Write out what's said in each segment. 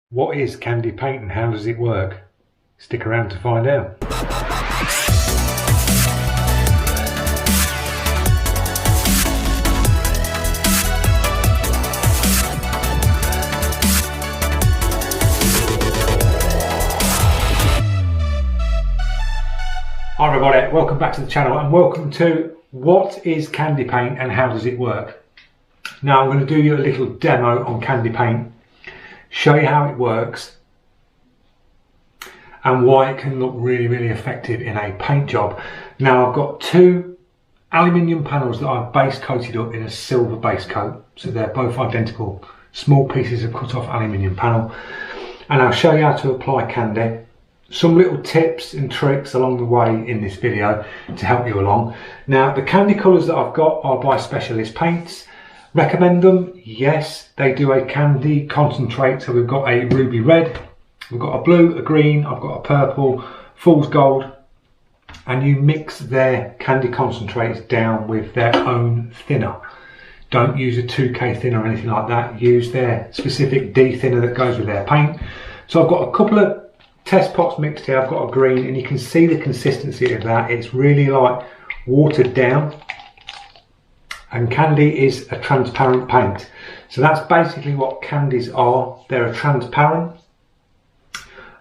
What is candy paint and how does it work? Stick around to find out. Hi everybody, welcome back to the channel and welcome to what is candy paint and how does it work. Now I'm going to do you a little demo on candy paint, show you how it works and why it can look really effective in a paint job. Now I've got two aluminium panels that I've base coated up in a silver base coat, so they're both identical small pieces of cut off aluminium panel, and I'll show you how to apply candy. Some little tips and tricks along the way in this video to help you along. Now the candy colours that I've got are by Specialist Paints. Recommend them? Yes, they do a candy concentrate. So we've got a ruby red, we've got a blue, a green, I've got a purple, fool's gold, and you mix their candy concentrates down with their own thinner. Don't use a 2K thinner or anything like that. Use their specific D thinner that goes with their paint. So I've got a couple of test pots mixed here. I've got a green and you can see the consistency of that. It's really like watered down, and candy is a transparent paint. So that's basically what candies are. They're a transparent,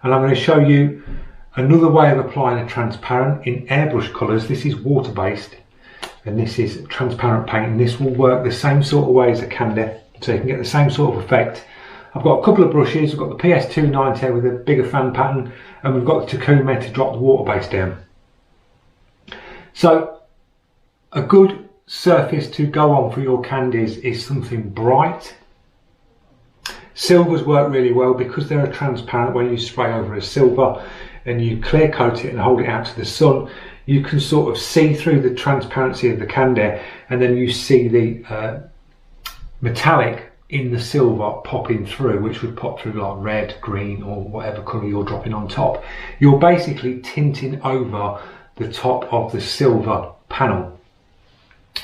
and I'm going to show you another way of applying a transparent in airbrush colours. This is water based and this is transparent paint, and this will work the same sort of way as a candy, so you can get the same sort of effect. I've got a couple of brushes. We've got the PS290 with a bigger fan pattern, and we've got the Takumi to drop the water base down. So a good surface to go on for your candies is something bright. Silvers work really well because they're a transparent. When you spray over a silver and you clear coat it and hold it out to the sun, you can sort of see through the transparency of the candy, and then you see the metallic in the silver popping through, which would pop through like red, green, or whatever colour you're dropping on top. You're basically tinting over the top of the silver panel.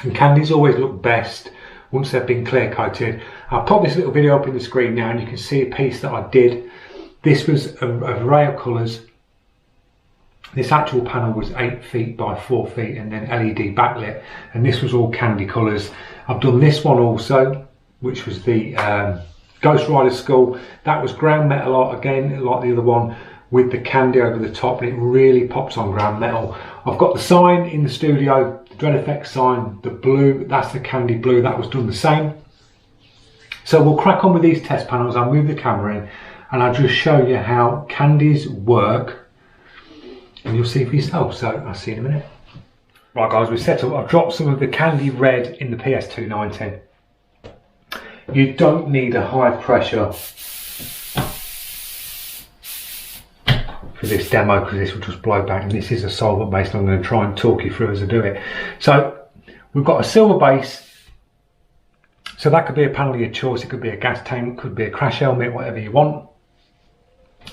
And candies always look best once they've been clear coated. I'll pop this little video up in the screen now and you can see a piece that I did. This was an array of colours. This actual panel was 8 feet by 4 feet and then LED backlit, and this was all candy colours. I've done this one also, which was the Ghost Rider skull. That was ground metal art again, like the other one, with the candy over the top, and it really pops on ground metal. I've got the sign in the studio, the Dred Effects sign, the blue, that's the candy blue, that was done the same. So we'll crack on with these test panels. I'll move the camera in and I'll just show you how candies work, and you'll see for yourself. So I'll see you in a minute. Right guys, we're set up. I've dropped some of the candy red in the PS290. You don't need a high pressure for this demo because this will just blow back, and this is a solvent base, and I'm going to try and talk you through as I do it. So we've got a silver base, so that could be a panel of your choice. It could be a gas tank, could be a crash helmet, whatever you want.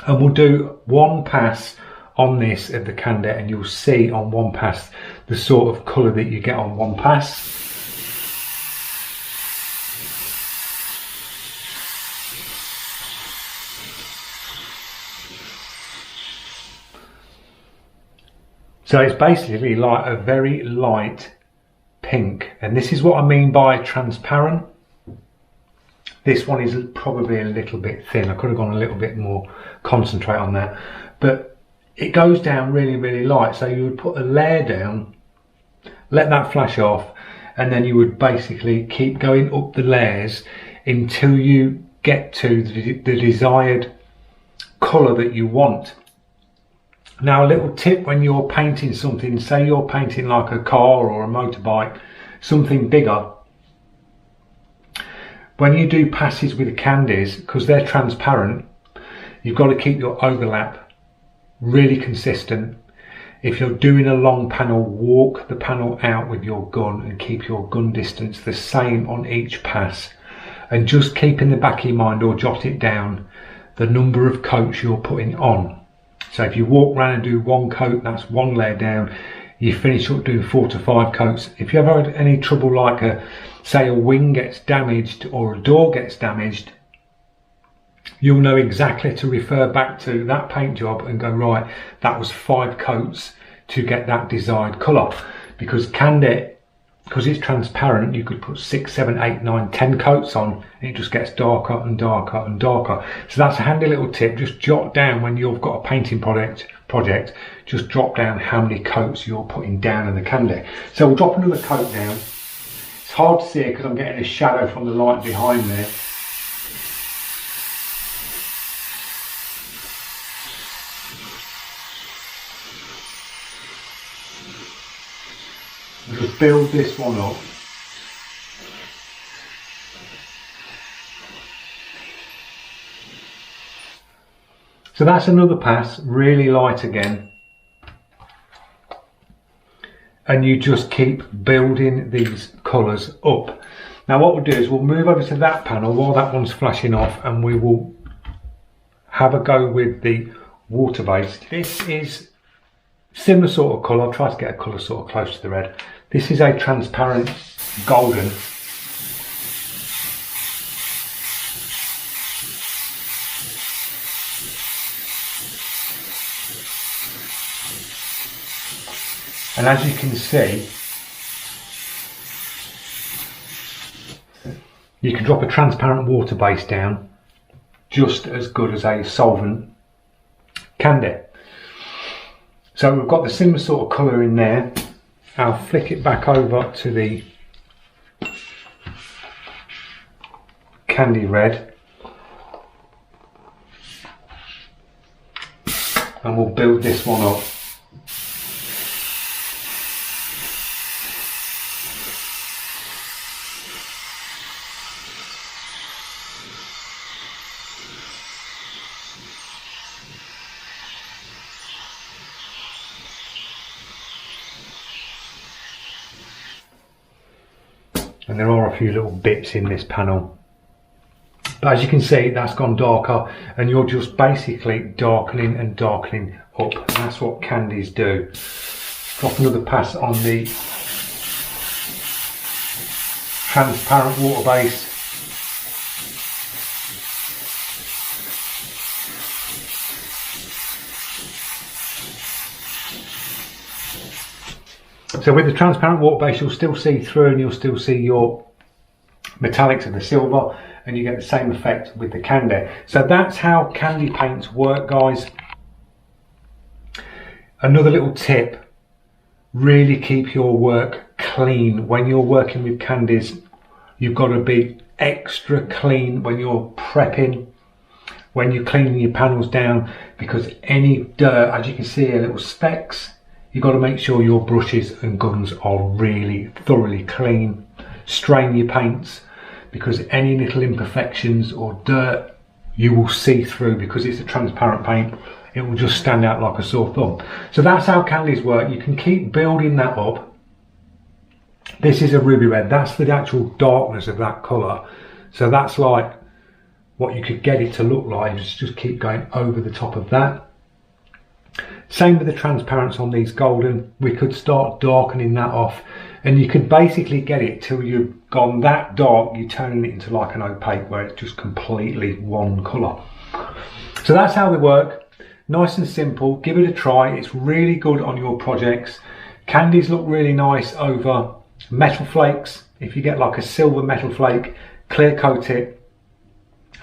And we'll do one pass on this of the candy, and you'll see on one pass the sort of colour that you get on one pass. So it's basically like a very light pink, and this is what I mean by transparent. This one is probably a little bit thin. I could have gone a little bit more concentrate on that, but it goes down really light. So you would put a layer down, let that flash off, and then you would basically keep going up the layers until you get to the desired colour that you want. Now a little tip when you're painting something, say you're painting like a car or a motorbike, something bigger, when you do passes with the candies, because they're transparent, you've got to keep your overlap really consistent. If you're doing a long panel, walk the panel out with your gun and keep your gun distance the same on each pass, and just keep in the back of your mind, or jot it down, the number of coats you're putting on. So if you walk around and do one coat, that's one layer down. You finish up doing 4 to 5 coats. If you ever had any trouble, like say a wing gets damaged or a door gets damaged, you'll know exactly to refer back to that paint job and go, right, that was 5 coats to get that desired colour. Because candy, because it's transparent, you could put 6, 7, 8, 9, 10 coats on and it just gets darker and darker and darker. So that's a handy little tip. Just jot down when you've got a painting project, just drop down how many coats you're putting down in the candy. So we'll drop another coat down. It's hard to see it because I'm getting a shadow from the light behind there. Just build this one up. So that's another pass, really light again. And you just keep building these colours up. Now what we'll do is we'll move over to that panel while that one's flashing off, and we will have a go with the water base. This is similar sort of colour. I'll try to get a colour sort of close to the red. This is a transparent golden. And as you can see, you can drop a transparent water base down just as good as a solvent candy. So we've got the similar sort of colour in there. I'll flick it back over to the candy red and we'll build this one up. And there are a few little bits in this panel, but as you can see, that's gone darker, and you're just basically darkening and darkening up, and that's what candies do. Drop another pass on the transparent water base. So with the transparent water base, you'll still see through and you'll still see your metallics of the silver, and you get the same effect with the candy. So that's how candy paints work, guys. Another little tip, really keep your work clean. When you're working with candies, you've got to be extra clean when you're prepping, when you're cleaning your panels down, because any dirt, as you can see here, little specks, you've got to make sure your brushes and guns are really thoroughly clean. Strain your paints, because any little imperfections or dirt you will see through, because it's a transparent paint. It will just stand out like a sore thumb. So that's how candies work. You can keep building that up. This is a ruby red. That's the actual darkness of that colour. So that's like what you could get it to look like. Just keep going over the top of that. Same with the transparency on these golden. We could start darkening that off, and you could basically get it till you've gone that dark, you're turning it into like an opaque where it's just completely one colour. So that's how they work. Nice and simple. Give it a try. It's really good on your projects. Candies look really nice over metal flakes. If you get like a silver metal flake, clear coat it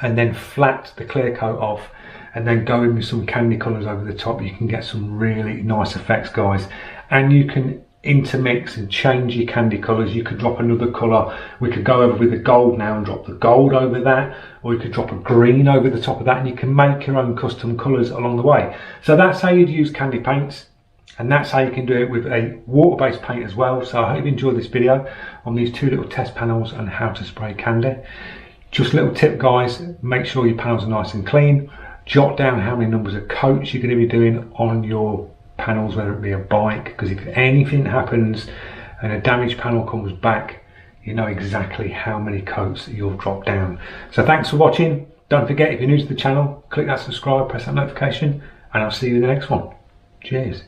and then flat the clear coat off, and then go in with some candy colours over the top. You can get some really nice effects, guys. And you can intermix and change your candy colours. You could drop another colour. We could go over with the gold now and drop the gold over that, or you could drop a green over the top of that, and you can make your own custom colours along the way. So that's how you'd use candy paints, and that's how you can do it with a water-based paint as well. So I hope you enjoyed this video on these 2 little test panels and how to spray candy. Just a little tip, guys, make sure your panels are nice and clean. Jot down how many numbers of coats you're going to be doing on your panels, whether it be a bike, because if anything happens and a damaged panel comes back, you know exactly how many coats you've dropped down. So thanks for watching. Don't forget, if you're new to the channel, click that subscribe, press that notification, and I'll see you in the next one. Cheers.